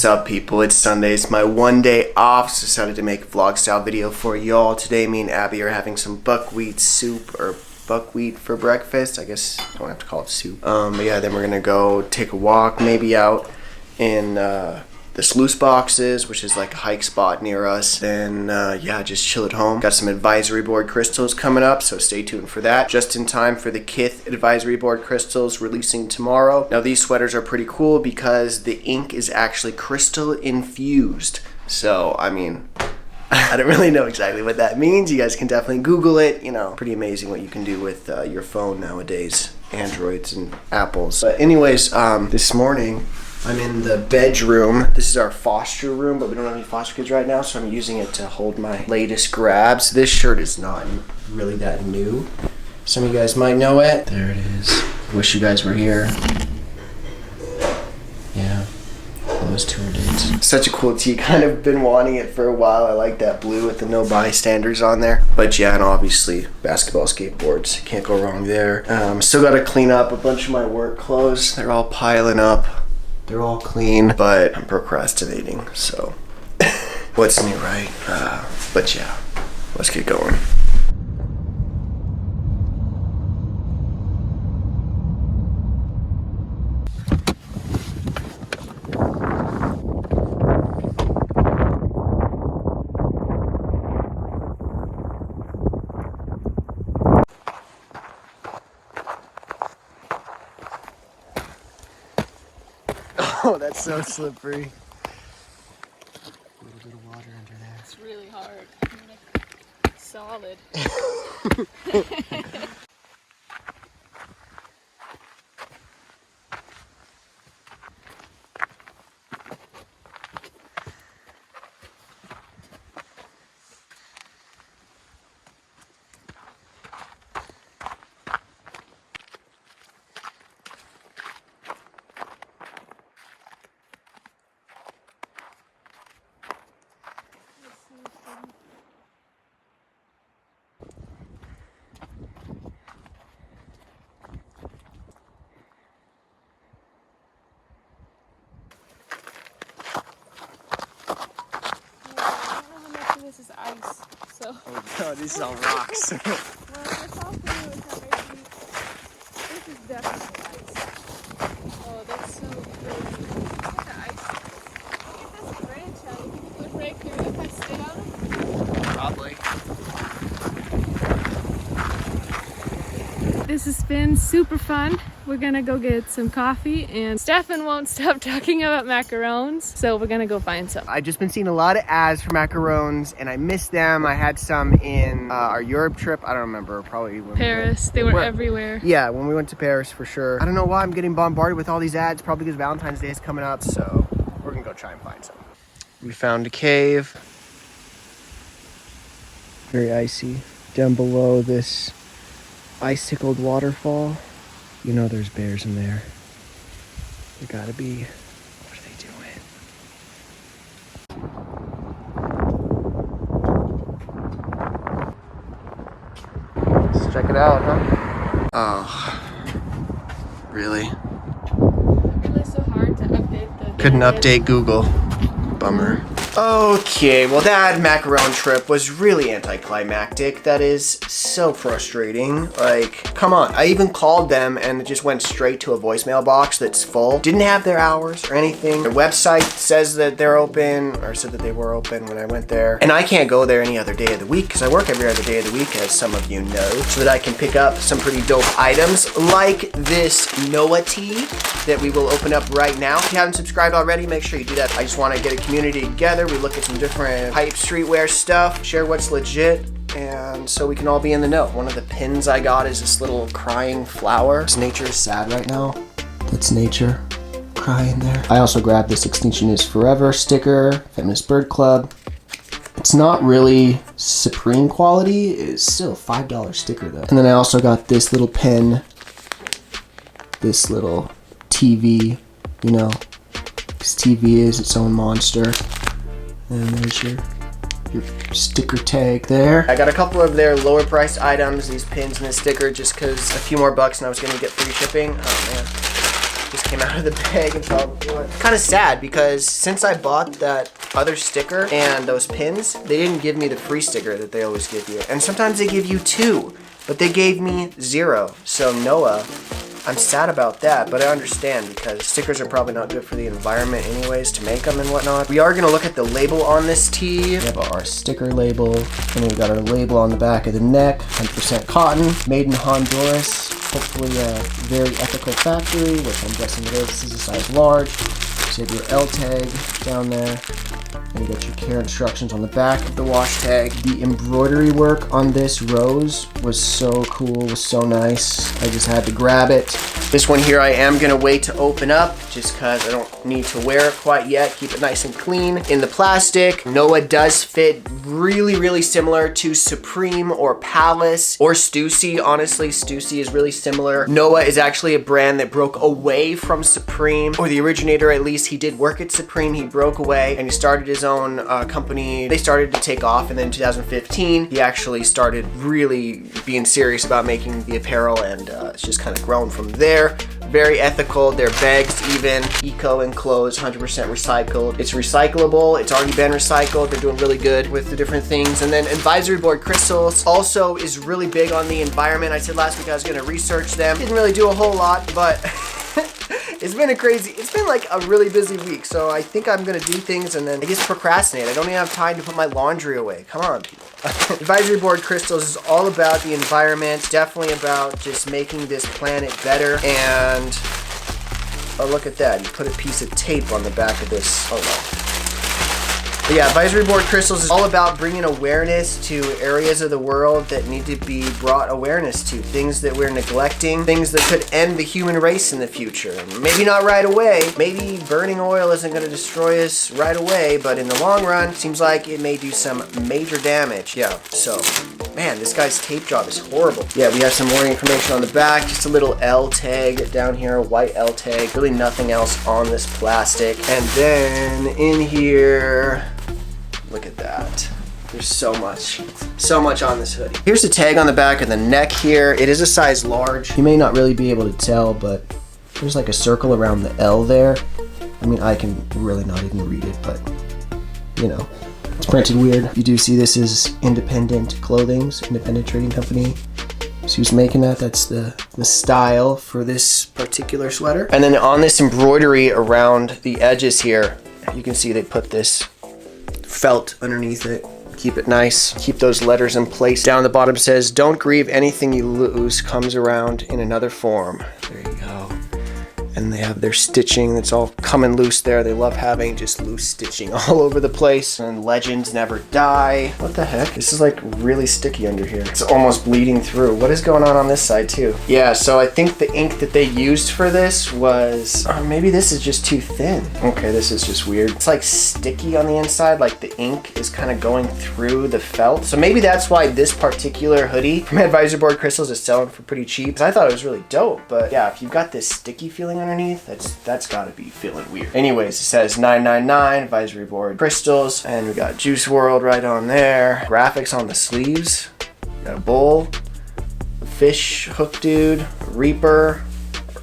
What's up, people? It's Sunday. It's my one day off, so decided to make a vlog style video for y'all. Today me and Abby are having some buckwheat soup, or buckwheat for breakfast. I guess I don't have to call it soup. But yeah, then we're gonna go take a walk, maybe out in the sluice boxes, which is like a hike spot near us. Then yeah, just chill at home. Got some advisory board crystals coming up, so stay tuned for that. Just in time for the Kith advisory board crystals releasing tomorrow. Now these sweaters are pretty cool because the ink is actually crystal infused. So I mean, I don't really know exactly what that means. You guys can definitely Google it. You know, pretty amazing what you can do with your phone nowadays, Androids and Apples. But anyways, this morning I'm in the bedroom. This is our foster room, but we don't have any foster kids right now, so I'm using it to hold my latest grabs. This shirt is not really that new. Some of you guys might know it. There it is. Wish you guys were here. Yeah, those tour dates. Such a cool tee. Kind of been wanting it for a while. I like that blue with the no bystanders on there. But yeah, and obviously basketball, skateboards. Can't go wrong there. Still got to clean up a bunch of my work clothes. They're all piling up. They're all clean, but I'm procrastinating, so what's new, right? But yeah, let's get going. Oh, that's so slippery. A little bit of water under there. It's really hard. I'm like solid. This is ice, so. Oh god, this is all rocks. Well, it's all through this is definitely ice. Oh, that's so crazy. Look at the ice. If this branch out, you think it would break through if I stayed on it? Probably. This has been super fun. We're gonna go get some coffee, and Stefan won't stop talking about macarons, so we're gonna go find some. I've just been seeing a lot of ads for macarons, and I miss them. I had some in our Europe trip. I don't remember, probably when Paris. They were everywhere. Yeah, when we went to Paris for sure. I don't know why I'm getting bombarded with all these ads, probably because Valentine's Day is coming up, so we're gonna go try and find some. We found a cave. Very icy. Down below this icicled waterfall. You know there's bears in there. There gotta be. What are they doing? Let's check it out, huh? Oh, really? It was so hard to update the... Couldn't update Google. Bummer. Okay, well that macaron trip was really anticlimactic. That is so frustrating. Like, come on. I even called them and it just went straight to a voicemail box that's full. Didn't have their hours or anything. Their website says that they're open, or said that they were open when I went there. And I can't go there any other day of the week because I work every other day of the week, as some of you know, so that I can pick up some pretty dope items like this Noah tee that we will open up right now. If you haven't subscribed already, make sure you do that. I just want to get a community together. We look at some different hype streetwear stuff, share what's legit, and so we can all be in the know. One of the pins I got is this little crying flower. Nature is sad right now. That's nature crying there. I also grabbed this Extinction is Forever sticker, Feminist Bird Club. It's not really supreme quality. It's still a $5 sticker though. And then I also got this little pin, this little TV, you know, because TV is its own monster. And there's your sticker tag there. I got a couple of their lower priced items, these pins and this sticker, just because a few more bucks and I was gonna get free shipping. Oh man. just came out of the bag and fell on the floor. Kind of sad because since I bought that other sticker and those pins, they didn't give me the free sticker that they always give you. And sometimes they give you 2, but they gave me 0. So Noah, I'm sad about that, but I understand because stickers are probably not good for the environment anyways to make them and whatnot. We are gonna look at the label on this tee. We have our sticker label, and we got our label on the back of the neck, 100% cotton, made in Honduras. Hopefully a very ethical factory, which I'm guessing it is. This is a size large. So you have your L tag down there. And you got your care instructions on the back of the wash tag. The embroidery work on this rose was so cool, was so nice. I just had to grab it. This one here I am gonna wait to open up just cause I don't need to wear it quite yet. Keep it nice and clean. In the plastic, Noah does fit really, really similar to Supreme or Palace or Stussy. Honestly, Stussy is really similar. Noah is actually a brand that broke away from Supreme, or the originator at least. He did work at Supreme, he broke away and he started his own company. They started to take off, and then in 2015 he actually started really being serious about making the apparel, and it's just kind of grown from there. Very ethical, their bags even, eco enclosed, 100% recycled. It's recyclable, it's already been recycled. They're doing really good with the different things. And then advisory board crystals also is really big on the environment. I said last week I was gonna research them. Didn't really do a whole lot, but it's been like a really busy week, so I think I'm gonna do things and then I just procrastinate. I don't even have time to put my laundry away. Come on, people. Advisory board crystals is all about the environment, definitely about just making this planet better. And oh, look at that, you put a piece of tape on the back of this. Oh no. But yeah, advisory board crystals is all about bringing awareness to areas of the world that need to be brought awareness to. Things that we're neglecting, things that could end the human race in the future. Maybe not right away. Maybe burning oil isn't going to destroy us right away, but in the long run, seems like it may do some major damage. Yeah, so, man, this guy's tape job is horrible. Yeah, we have some more information on the back. Just a little L tag down here, a white L tag. Really nothing else on this plastic. And then in here, look at that. There's so much on this hoodie. Here's the tag on the back of the neck here. It is a size large. You may not really be able to tell, but there's like a circle around the L there. I mean, I can really not even read it, but you know, it's printed weird. You do see this is Independent Clothing's independent trading company. So who's making that? That's the style for this particular sweater. And then on this embroidery around the edges here, you can see they put this felt underneath it. Keep it nice. Keep those letters in place. Down the bottom says, "Don't grieve, anything you lose comes around in another form." There you go. And they have their stitching that's all coming loose there. They love having just loose stitching all over the place. And legends never die. What the heck? This is like really sticky under here. It's almost bleeding through. What is going on this side too? Yeah, so I think the ink that they used for this was, maybe this is just too thin. Okay, this is just weird. It's like sticky on the inside, like the ink is kind of going through the felt. So maybe that's why this particular hoodie from Advisory Board Crystals is selling for pretty cheap. 'Cause I thought it was really dope, but yeah, if you've got this sticky feeling underneath, that's gotta be feeling weird. Anyways, it says 999 Advisory Board Crystals, and we got Juice WRLD right on there. Graphics on the sleeves. Got a bull, a fish hook dude, a reaper.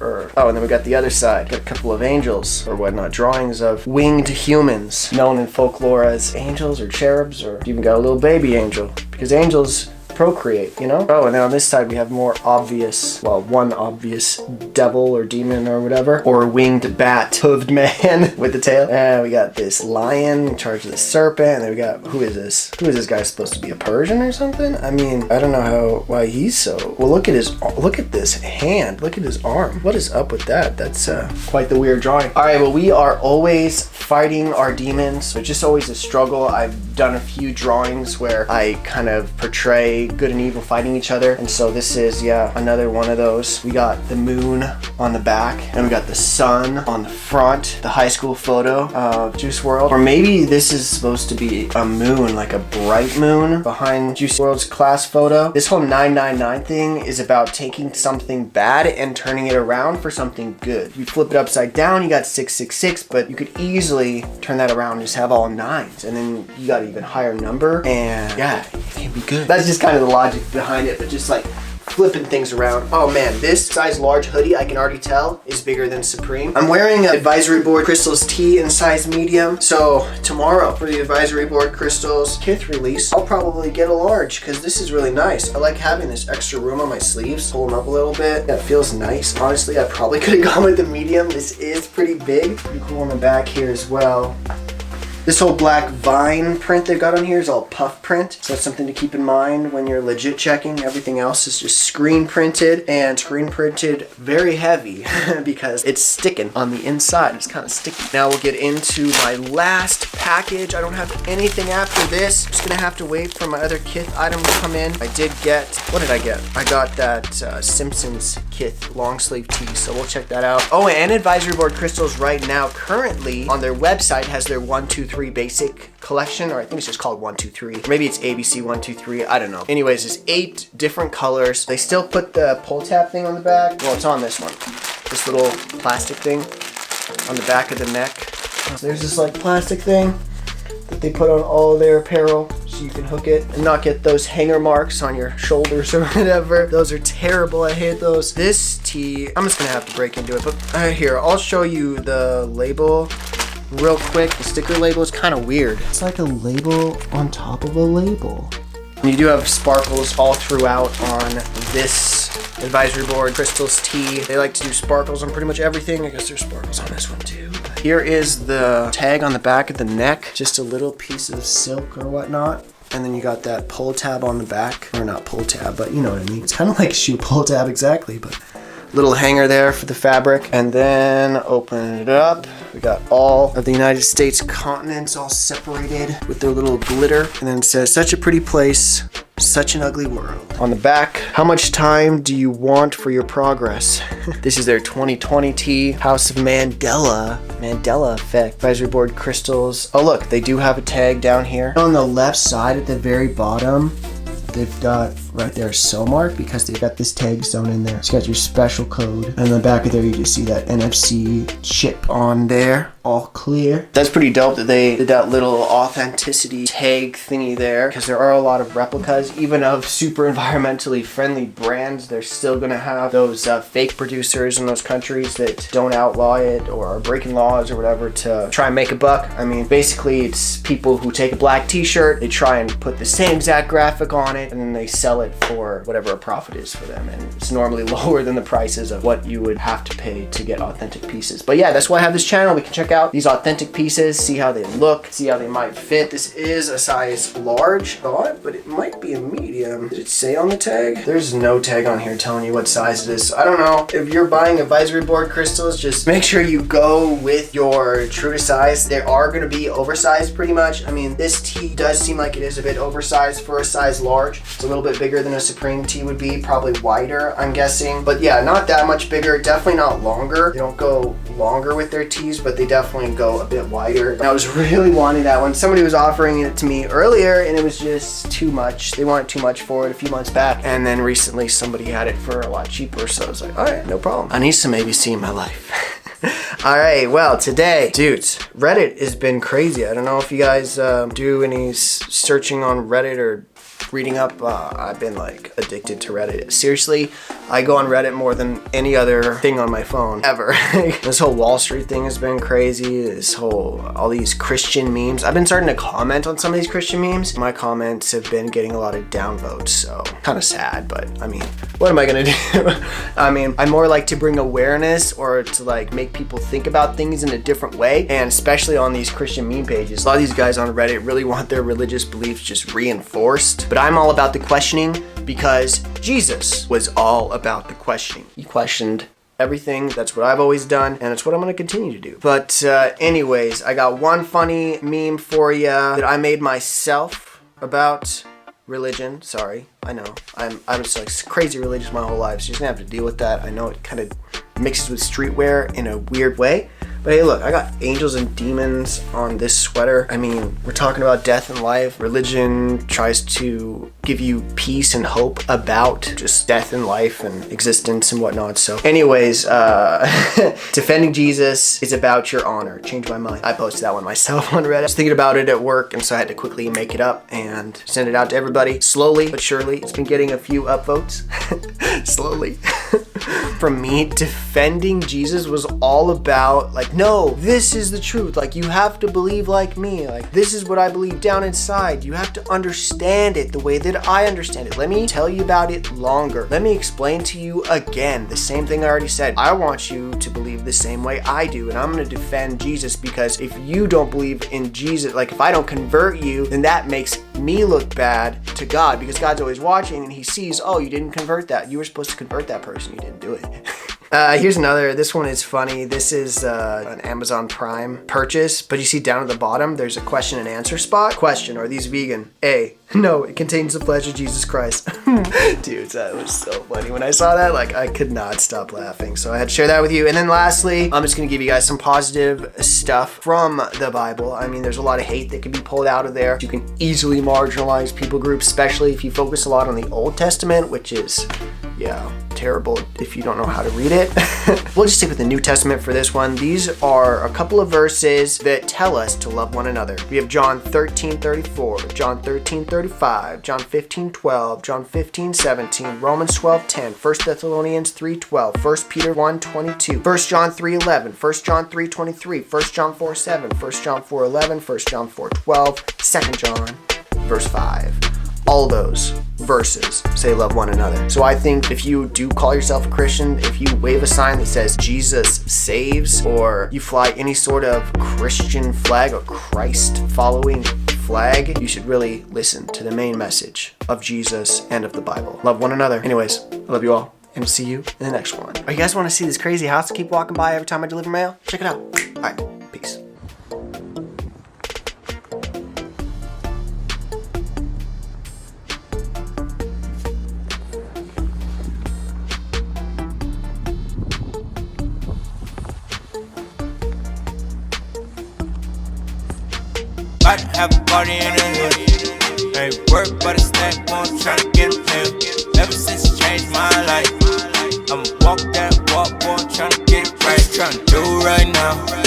Oh, and then we got the other side. Got a couple of angels or whatnot, drawings of winged humans, known in folklore as angels or cherubs, or even got a little baby angel, because angels procreate, you know? Oh, and then on this side we have more obvious, well, one obvious devil or demon or whatever, or winged bat, hooved man with the tail. And we got this lion in charge of the serpent, and then we got, who is this? Who is this guy supposed to be, a Persian or something? I mean, I don't know why he's so, well, look at this hand, look at his arm. What is up with that? That's quite the weird drawing. All right, well, we are always fighting our demons, so it's just always a struggle. I've done a few drawings where I kind of portray good and evil fighting each other, and so this is, yeah, another one of those. We got the moon on the back, and we got the sun on the front, the high school photo of Juice WRLD, or maybe this is supposed to be a moon, like a bright moon behind Juice WRLD's class photo. This whole 999 thing is about taking something bad and turning it around for something good. You flip it upside down, you got 666, but you could easily turn that around and just have all nines, and then you got an even higher number, and yeah, it can be good. That's just kind of the logic behind it, but just like flipping things around. Oh man, this size large hoodie, I can already tell, is bigger than Supreme. I'm wearing an advisory board crystals tee in size medium. So tomorrow for the advisory board crystals kith release, I'll probably get a large because this is really nice. I like having this extra room on my sleeves. Pull them up a little bit. Yeah, it feels nice. Honestly, I probably could have gone with the medium. This is pretty big. Pretty cool on the back here as well. This whole black vine print they've got on here is all puff print, so that's something to keep in mind when you're legit checking. Everything else is just screen printed, and screen printed very heavy because it's sticking on the inside. It's kind of sticky. Now we'll get into my last package. I don't have anything after this. Just gonna have to wait for my other kith item to come in. I did get, what did I get? I got that Simpsons kith long sleeve tee, so we'll check that out. Oh, and Advisory Board Crystals right now currently on their website has their 1, 2, 3 basic collection, or I think it's just called 1, 2, 3. Maybe it's ABC 1, 2, 3. I don't know. Anyways, there's 8 different colors. They still put the pull tab thing on the back. Well, it's on this one. This little plastic thing on the back of the neck. So there's this like plastic thing that they put on all their apparel so you can hook it and not get those hanger marks on your shoulders or whatever. Those are terrible. I hate those. This tee, I'm just gonna have to break into it, but here, I'll show you the label real quick. The sticker label is kind of weird. It's like a label on top of a label. And you do have sparkles all throughout on this advisory board crystals tee. They like to do sparkles on pretty much everything. I guess there's sparkles on this one too. But here is the tag on the back of the neck. Just a little piece of silk or whatnot. And then you got that pull tab on the back. Or not pull tab, but you know what I mean. It's kind of like a shoe pull tab exactly, but little hanger there for the fabric. And then open it up. We got all of the United States continents all separated with their little glitter. And then it says, such a pretty place, such an ugly world. On the back, how much time do you want for your progress? This is their 2020 tee, House of Mandela effect, advisory board crystals. Oh look, they do have a tag down here. On the left side at the very bottom, they've got right there so marked because they've got this tag zone in there. It's got your special code. And on the back of there, you just see that NFC chip on there, all clear. That's pretty dope that they did that little authenticity tag thingy there, because there are a lot of replicas, even of super environmentally friendly brands. They're still gonna have those fake producers in those countries that don't outlaw it or are breaking laws or whatever to try and make a buck. I mean, basically it's people who take a black t-shirt, they try and put the same exact graphic on it, and then they sell it for whatever a profit is for them, and it's normally lower than the prices of what you would have to pay to get authentic pieces. But yeah, that's why I have this channel. We can check out these authentic pieces, see how they look, see how they might fit. This is a size large, thought, but it might be a medium. Did it say on the tag? There's no tag on here telling you what size it is, so I don't know. If you're buying advisory board crystals, just make sure you go with your true to size. They are going to be oversized pretty much. I mean, this tee does seem like it is a bit oversized for a size large. It's a little bit bigger than a Supreme tee would be, probably wider, I'm guessing. But yeah, not that much bigger, definitely not longer. They don't go longer with their tees, but they definitely go a bit wider. And I was really wanting that one. Somebody was offering it to me earlier and it was just too much. They wanted too much for it a few months back. And then recently somebody had it for a lot cheaper. So I was like, all right, no problem. I need some ABC in my life. All right, well, today, dudes, Reddit has been crazy. I don't know if you guys do any searching on Reddit or reading up. I've been like addicted to Reddit. Seriously, I go on Reddit more than any other thing on my phone ever. This whole Wall Street thing has been crazy. This whole, all these Christian memes. I've been starting to comment on some of these Christian memes. My comments have been getting a lot of downvotes, so kind of sad, but I mean, what am I gonna do? I mean, I more like to bring awareness or to like make people think about things in a different way, and especially on these Christian meme pages. A lot of these guys on Reddit really want their religious beliefs just reinforced, but I'm all about the questioning because Jesus was all about the questioning. He questioned everything. That's what I've always done, and it's what I'm going to continue to do. But anyways, I got one funny meme for you that I made myself about religion. Sorry, I know. I'm just like crazy religious my whole life, so you're just gonna have to deal with that. I know it kind of mixes with streetwear in a weird way, but But hey, look, I got angels and demons on this sweater. I mean, we're talking about death and life. Religion tries to give you peace and hope about just death and life and existence and whatnot. So anyways, defending Jesus is about your honor. Changed my mind. I posted that one myself on Reddit. I was thinking about it at work, and so I had to quickly make it up and send it out to everybody. Slowly but surely, it's been getting a few upvotes. Slowly. From me, defending Jesus was all about like, no, this is the truth. Like, you have to believe like me. Like, this is what I believe down inside. You have to understand it the way that I understand it. Let me tell you about it longer. Let me explain to you again the same thing I already said. I want you to believe the same way I do, and I'm going to defend Jesus, because if you don't believe in Jesus, like if I don't convert you, then that makes me look bad to God, because God's always watching and he sees, oh, you didn't convert that. You were supposed to convert that person. You didn't do it. Here's another. This one is funny. This is an Amazon Prime purchase, but you see down at the bottom, there's a question and answer spot. Question, are these vegan? A, no, it contains the flesh of Jesus Christ. Dude, that was so funny. When I saw that, like, I could not stop laughing. So I had to share that with you. And then lastly, I'm just going to give you guys some positive stuff from the Bible. I mean, there's a lot of hate that can be pulled out of there. You can easily marginalize people groups, especially if you focus a lot on the Old Testament, which is, yeah, terrible if you don't know how to read it. We'll just stick with the New Testament for this one. These are a couple of verses that tell us to love one another. We have John 13:34, John 13:35, John 15:12, John 15:17, Romans 12:10, 1 Thessalonians 3:12, 1 Peter 1:22, 1 John 3:11, 1 John 3:23, 1 John 4:7, 1 John 4:11, 1 John 4:12, 2 John verse 5. All those verses say love one another. So I think if you do call yourself a Christian, if you wave a sign that says Jesus saves, or you fly any sort of Christian flag or Christ following flag, you should really listen to the main message of Jesus and of the Bible. Love one another. Anyways, I love you all, and we'll see you in the next one. Oh, you guys want to see this crazy house I keep walking by every time I deliver mail? Check it out. All right, peace. About to have a party in the hood. Ain't work but a snack, gon' tryna get a pill. Ever since it changed my life, I'ma walk that walk, boy, tryna get it right. Tryna do right now.